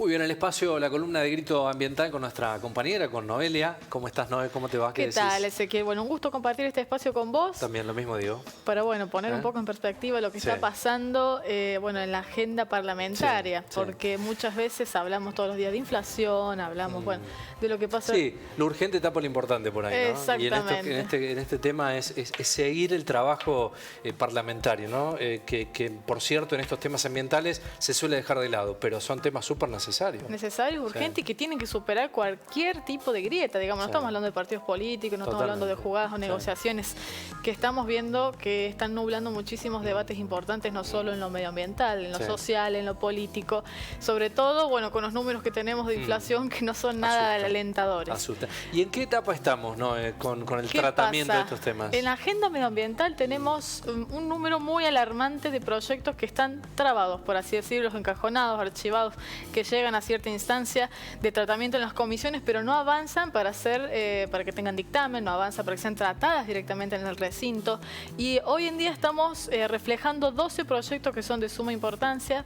Muy bien, el espacio, la columna de Grito Ambiental con nuestra compañera, con Noelia. ¿Cómo estás, Noé? ¿Cómo te va? ¿Qué tal, Ezequiel? Bueno, un gusto compartir este espacio con vos. También lo mismo digo. Para, bueno, poner un poco en perspectiva lo que está pasando, bueno, en la agenda parlamentaria. Porque muchas veces hablamos todos los días de inflación, hablamos, bueno, de lo que pasa. Sí, lo urgente tapa lo importante por ahí, ¿no? Exactamente. Y en este tema es seguir el trabajo parlamentario, ¿no? Que, por cierto, en estos temas ambientales se suele dejar de lado, pero son temas súper necesarios. Necesarios, urgentes y que tienen que superar cualquier tipo de grieta, digamos. No estamos hablando de partidos políticos, no estamos hablando de jugadas o negociaciones que estamos viendo que están nublando muchísimos debates importantes, no solo en lo medioambiental, en lo social, en lo político. Sobre todo, bueno, con los números que tenemos de inflación que no son nada alentadores. Asusta. ¿Y en qué etapa estamos, no, con el tratamiento de estos temas? En la agenda medioambiental tenemos un número muy alarmante de proyectos que están trabados, por así decirlo, encajonados, archivados, que llegan a cierta instancia de tratamiento en las comisiones, pero no avanzan para para que tengan dictamen, no avanzan para que sean tratadas directamente en el recinto. Y hoy en día estamos reflejando 12 proyectos que son de suma importancia,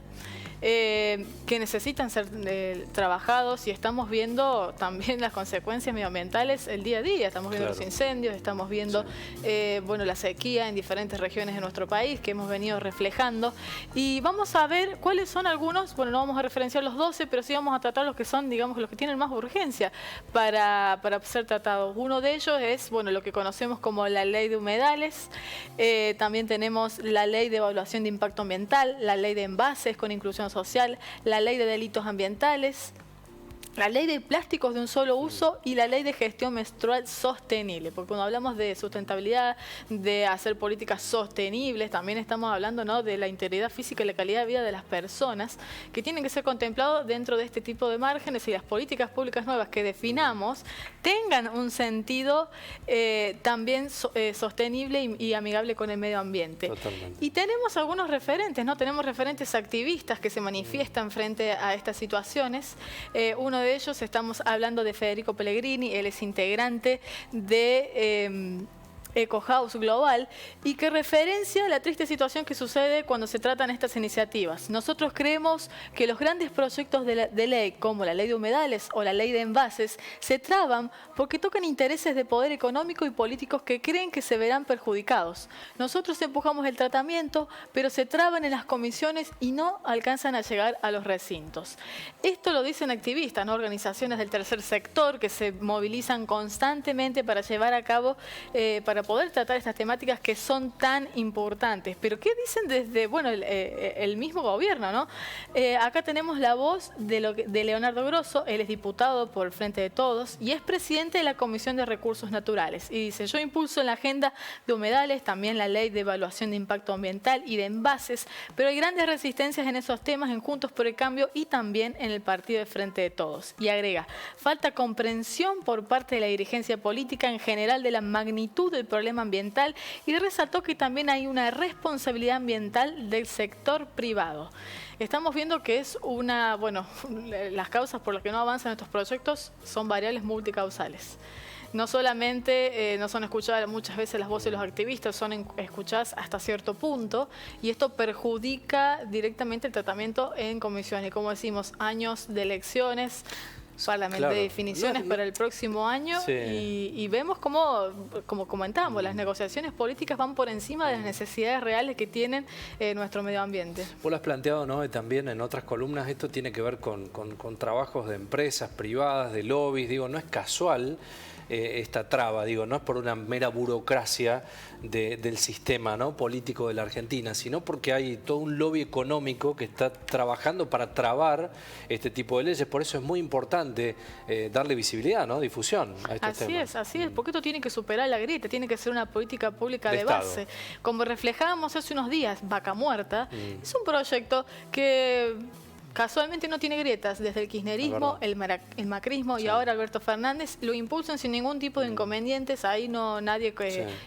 que necesitan ser trabajados, y estamos viendo también las consecuencias medioambientales el día a día. Estamos viendo los incendios, estamos viendo bueno, la sequía en diferentes regiones de nuestro país que hemos venido reflejando, y vamos a ver cuáles son algunos. Bueno, no vamos a referenciar los 12, pero sí vamos a tratar los que son, digamos, los que tienen más urgencia para ser tratados. Uno de ellos es, bueno, lo que conocemos como la ley de humedales. También tenemos la ley de evaluación de impacto ambiental, la ley de envases con inclusión social, la ley de delitos ambientales, la ley de plásticos de un solo uso y la ley de gestión menstrual sostenible. Porque cuando hablamos de sustentabilidad, de hacer políticas sostenibles, también estamos hablando, ¿no?, de la integridad física y la calidad de vida de las personas, que tienen que ser contemplados dentro de este tipo de márgenes, y las políticas públicas nuevas que definamos tengan un sentido también sostenible y amigable con el medio ambiente. Totalmente. Y tenemos algunos referentes, ¿no? Tenemos referentes activistas que se manifiestan frente a estas situaciones. Uno de ellos, estamos hablando de Federico Pellegrini. Él es integrante de Eco House Global, y que referencia la triste situación que sucede cuando se tratan estas iniciativas. Nosotros creemos que los grandes proyectos de ley, como la ley de humedales o la ley de envases, se traban porque tocan intereses de poder económico y políticos que creen que se verán perjudicados. Nosotros empujamos el tratamiento, pero se traban en las comisiones y no alcanzan a llegar a los recintos. Esto lo dicen activistas, ¿no?, organizaciones del tercer sector que se movilizan constantemente para llevar a cabo, para poder tratar estas temáticas que son tan importantes. Pero ¿qué dicen desde, bueno, el mismo gobierno, ¿no? Acá tenemos la voz de Leonardo Grosso. Él es diputado por el Frente de Todos y es presidente de la Comisión de Recursos Naturales. Y dice: yo impulso en la agenda de humedales también la ley de evaluación de impacto ambiental y de envases, pero hay grandes resistencias en esos temas en Juntos por el Cambio y también en el partido de Frente de Todos. Y agrega: falta comprensión por parte de la dirigencia política en general de la magnitud del problema ambiental, y resaltó que también hay una responsabilidad ambiental del sector privado. Estamos viendo que es las causas por las que no avanzan estos proyectos son variables multicausales. No solamente no son escuchadas muchas veces las voces de los activistas, son escuchadas hasta cierto punto, y esto perjudica directamente el tratamiento en comisiones. Como decimos, años de elecciones, de definiciones para el próximo año, y vemos como comentamos, las negociaciones políticas van por encima de las necesidades reales que tienen nuestro medio ambiente. Vos lo has planteado, ¿no?, y también en otras columnas. Esto tiene que ver con trabajos de empresas privadas, de lobbies. Digo, no es casual esta traba, digo, no es por una mera burocracia del sistema, ¿no?, político de la Argentina, sino porque hay todo un lobby económico que está trabajando para trabar este tipo de leyes. Por eso es muy importante darle visibilidad, ¿no?, difusión a estos temas. Así es, porque esto tiene que superar la grieta, tiene que ser una política pública de base. Como reflejábamos hace unos días, Vaca Muerta es un proyecto que casualmente no tiene grietas. Desde el kirchnerismo, el macrismo y ahora Alberto Fernández lo impulsan sin ningún tipo de inconvenientes. Ahí no nadie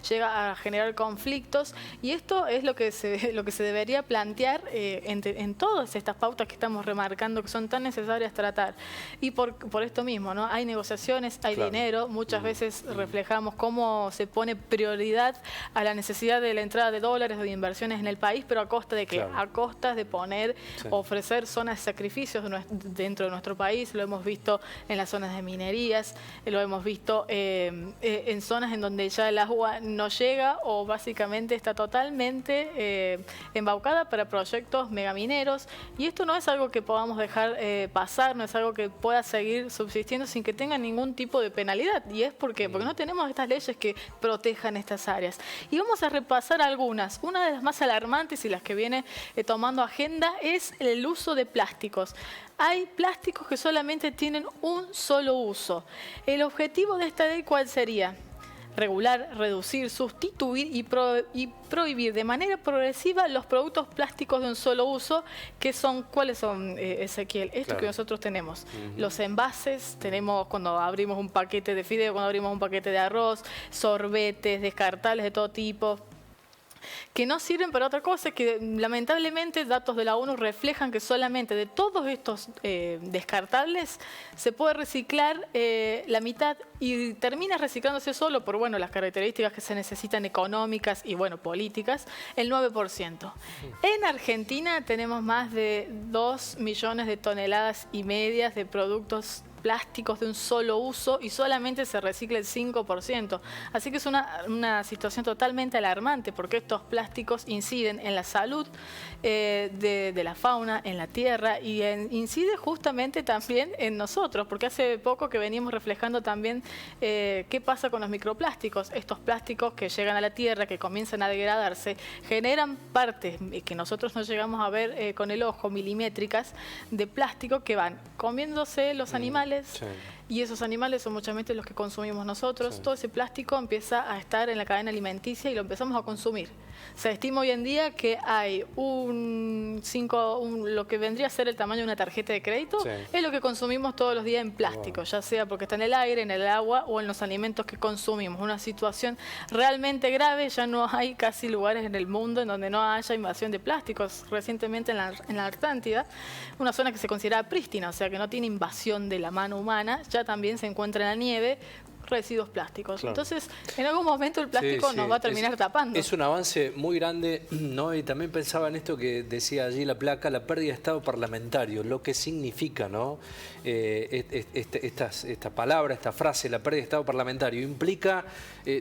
llega a generar conflictos, y esto es lo que se debería plantear en todas estas pautas que estamos remarcando, que son tan necesarias tratar. Y por esto mismo, ¿no?, hay negociaciones, hay dinero. Muchas veces reflejamos cómo se pone prioridad a la necesidad de la entrada de dólares o de inversiones en el país, pero a costa de ¿qué? A costa de ofrecer zonas enormes sacrificios dentro de nuestro país, lo hemos visto en las zonas de minerías, lo hemos visto en zonas en donde ya el agua no llega o básicamente está totalmente embaucada para proyectos megamineros, y esto no es algo que podamos dejar pasar, no es algo que pueda seguir subsistiendo sin que tenga ningún tipo de penalidad. ¿Y es porque no tenemos estas leyes que protejan estas áreas? Y vamos a repasar algunas. Una de las más alarmantes y las que viene tomando agenda es el uso de plásticos. Hay plásticos que solamente tienen un solo uso. El objetivo de esta ley, ¿cuál sería? Regular, reducir, sustituir y prohibir de manera progresiva los productos plásticos de un solo uso, que son, ¿cuáles son, Ezequiel? Esto que nosotros tenemos. Los envases, tenemos cuando abrimos un paquete de fideo, cuando abrimos un paquete de arroz, sorbetes, descartables de todo tipo, que no sirven para otra cosa, que lamentablemente datos de la ONU reflejan que solamente de todos estos descartables se puede reciclar la mitad, y termina reciclándose solo por las características que se necesitan económicas y políticas, el 9%. En Argentina tenemos más de 2 millones de toneladas y medias de productos plásticos de un solo uso y solamente se recicla el 5%. Así que es una situación totalmente alarmante, porque estos plásticos inciden en la salud de la fauna, en la tierra, y incide justamente también en nosotros, porque hace poco que venimos reflejando también qué pasa con los microplásticos. Estos plásticos que llegan a la tierra, que comienzan a degradarse, generan partes que nosotros no llegamos a ver con el ojo, milimétricas, de plástico que van comiéndose los animales. Sí. Y esos animales son muchas veces los que consumimos nosotros. Sí. Todo ese plástico empieza a estar en la cadena alimenticia y lo empezamos a consumir. Se estima hoy en día que hay lo que vendría a ser el tamaño de una tarjeta de crédito, sí, es lo que consumimos todos los días en plástico, ya sea porque está en el aire, en el agua o en los alimentos que consumimos. Una situación realmente grave. Ya no hay casi lugares en el mundo en donde no haya invasión de plásticos. Recientemente en la Atlántida, una zona que se considera prístina, o sea que no tiene invasión de la mano humana, ya también se encuentra en la nieve residuos plásticos. Claro. Entonces, en algún momento el plástico nos va a terminar tapando. Es un avance muy grande, ¿no? Y también pensaba en esto que decía allí la placa, la pérdida de estado parlamentario, lo que significa, ¿no? Esta palabra, esta frase, la pérdida de estado parlamentario, implica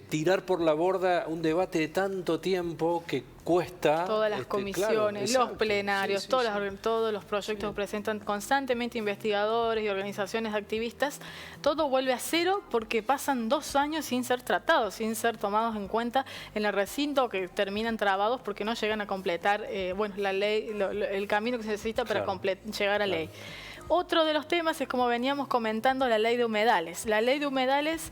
tirar por la borda un debate de tanto tiempo que cuesta. Todas las comisiones, claro, los plenarios, sí, todos los proyectos que presentan constantemente investigadores y organizaciones activistas, todo vuelve a cero porque pasan 2 años sin ser tratados, sin ser tomados en cuenta en el recinto, que terminan trabados porque no llegan a completar la ley, el camino que se necesita para llegar a ley. Otro de los temas es, como veníamos comentando, la ley de humedales. La ley de humedales,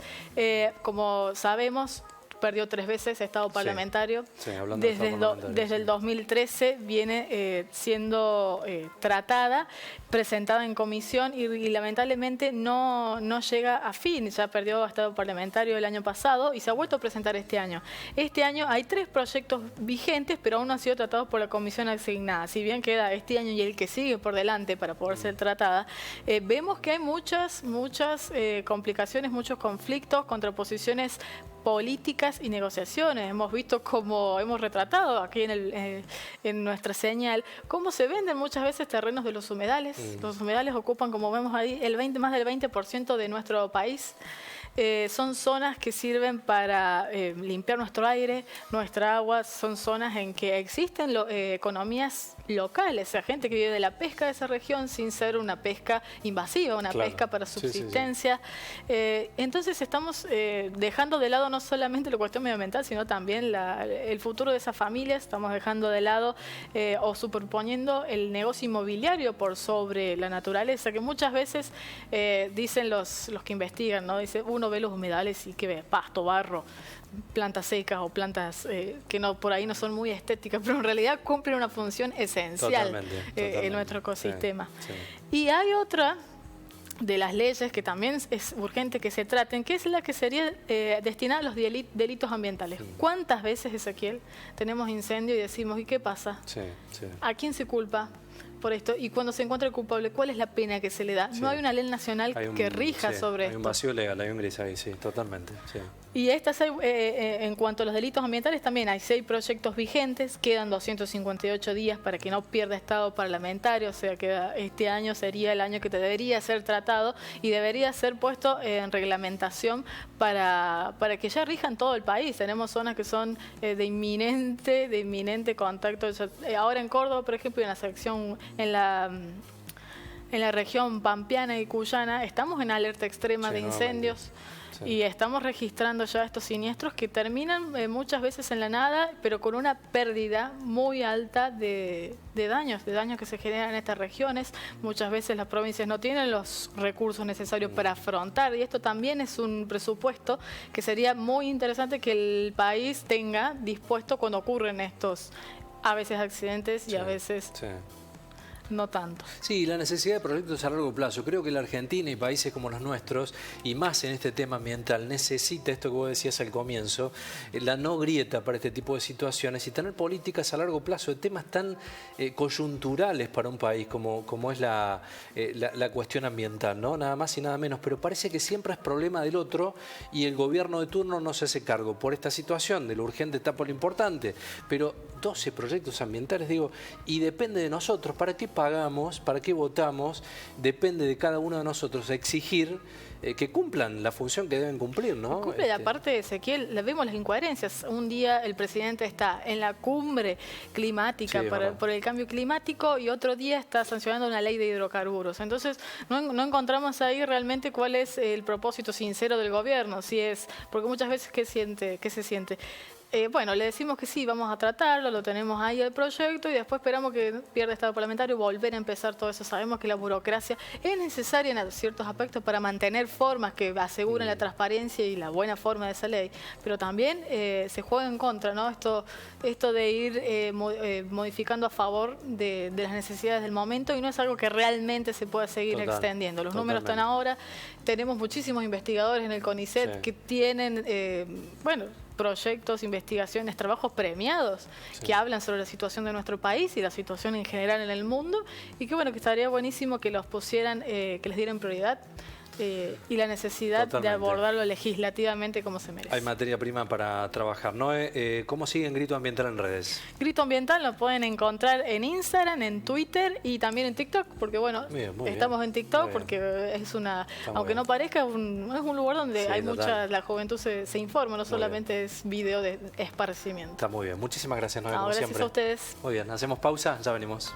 como sabemos, perdió 3 veces estado parlamentario. Sí, desde el 2013 viene siendo tratada, presentada en comisión y lamentablemente no llega a fin. Ya perdió estado parlamentario el año pasado y se ha vuelto a presentar este año. Este año hay 3 proyectos vigentes, pero aún no han sido tratados por la comisión asignada. Si bien queda este año y el que sigue por delante para poder ser tratada, vemos que hay muchas complicaciones, muchos conflictos, contraposiciones políticas y negociaciones. Hemos visto cómo hemos retratado aquí en nuestra señal, cómo se venden muchas veces terrenos de los humedales. Los humedales ocupan, como vemos ahí, más del 20% de nuestro país. Son zonas que sirven para limpiar nuestro aire, nuestra agua. Son zonas en que existen economías locales, o sea, gente que vive de la pesca de esa región sin ser una pesca invasiva, una pesca para subsistencia. Entonces estamos dejando de lado no solamente la cuestión medioambiental, sino también el futuro de esas familias. Estamos dejando de lado o superponiendo el negocio inmobiliario por sobre la naturaleza, que muchas veces dicen los que investigan, ¿no? Dice, uno ve los humedales y que ve pasto, barro, plantas secas o plantas que por ahí no son muy estéticas, pero en realidad cumplen una función esencial en nuestro ecosistema. Sí. Y hay otra de las leyes que también es urgente que se traten, que es la que sería destinada a los delitos ambientales. ¿Cuántas veces, Ezequiel, tenemos incendio y decimos, ¿y qué pasa? ¿A quién se culpa? por esto. Y cuando se encuentra el culpable, ¿cuál es la pena que se le da? Sí. No hay una ley nacional que rija sobre esto. Hay un vacío legal, hay un gris ahí, sí, totalmente. Sí. Y en cuanto a los delitos ambientales, también hay 6 proyectos vigentes, quedan 258 días para que no pierda estado parlamentario, o sea que este año sería el año que debería ser tratado y debería ser puesto en reglamentación para que ya rijan todo el país. Tenemos zonas que son de inminente contacto. Ahora en Córdoba, por ejemplo, en la sección, en la región pampeana y cuyana, estamos en alerta extrema de incendios. Sí. Y estamos registrando ya estos siniestros que terminan muchas veces en la nada, pero con una pérdida muy alta de daños que se generan en estas regiones. Muchas veces las provincias no tienen los recursos necesarios para afrontar, y esto también es un presupuesto que sería muy interesante que el país tenga dispuesto cuando ocurren estos, a veces accidentes y a veces... no tanto. Sí, la necesidad de proyectos a largo plazo. Creo que la Argentina y países como los nuestros, y más en este tema ambiental, necesita esto que vos decías al comienzo, la no grieta para este tipo de situaciones y tener políticas a largo plazo de temas tan coyunturales para un país como es la cuestión ambiental, ¿no? Nada más y nada menos. Pero parece que siempre es problema del otro y el gobierno de turno no se hace cargo por esta situación, de lo urgente está por lo importante. Pero 12 proyectos ambientales, digo, y depende de nosotros. ¿Para qué pagamos? ¿Para qué votamos? Depende de cada uno de nosotros exigir que cumplan la función que deben cumplir, ¿no? Cumple, aparte, Ezequiel, vemos las incoherencias. Un día el presidente está en la cumbre climática por el cambio climático y otro día está sancionando una ley de hidrocarburos. Entonces, no encontramos ahí realmente cuál es el propósito sincero del gobierno. Si es, porque muchas veces, ¿qué se siente? Bueno, le decimos que sí, vamos a tratarlo, lo tenemos ahí el proyecto y después esperamos que pierda estado parlamentario y volver a empezar todo eso. Sabemos que la burocracia es necesaria en ciertos aspectos para mantener formas que aseguren la transparencia y la buena forma de esa ley, pero también se juega en contra, ¿no? Esto de ir modificando a favor de las necesidades del momento, y no es algo que realmente se pueda seguir extendiendo. Los números están ahora, tenemos muchísimos investigadores en el CONICET que tienen, proyectos, investigaciones, trabajos premiados que hablan sobre la situación de nuestro país y la situación en general en el mundo, y que estaría buenísimo que los pusieran, que les dieran prioridad y la necesidad de abordarlo legislativamente como se merece. Hay materia prima para trabajar, ¿no? ¿Cómo siguen Grito Ambiental en redes? Grito Ambiental lo pueden encontrar en Instagram, en Twitter y también en TikTok, porque estamos en TikTok porque es aunque no parezca, es un lugar donde hay la juventud se informa, no solamente es video de esparcimiento. Está muy bien, muchísimas gracias, nos vemos gracias siempre. A ustedes. Muy bien, hacemos pausa, ya venimos.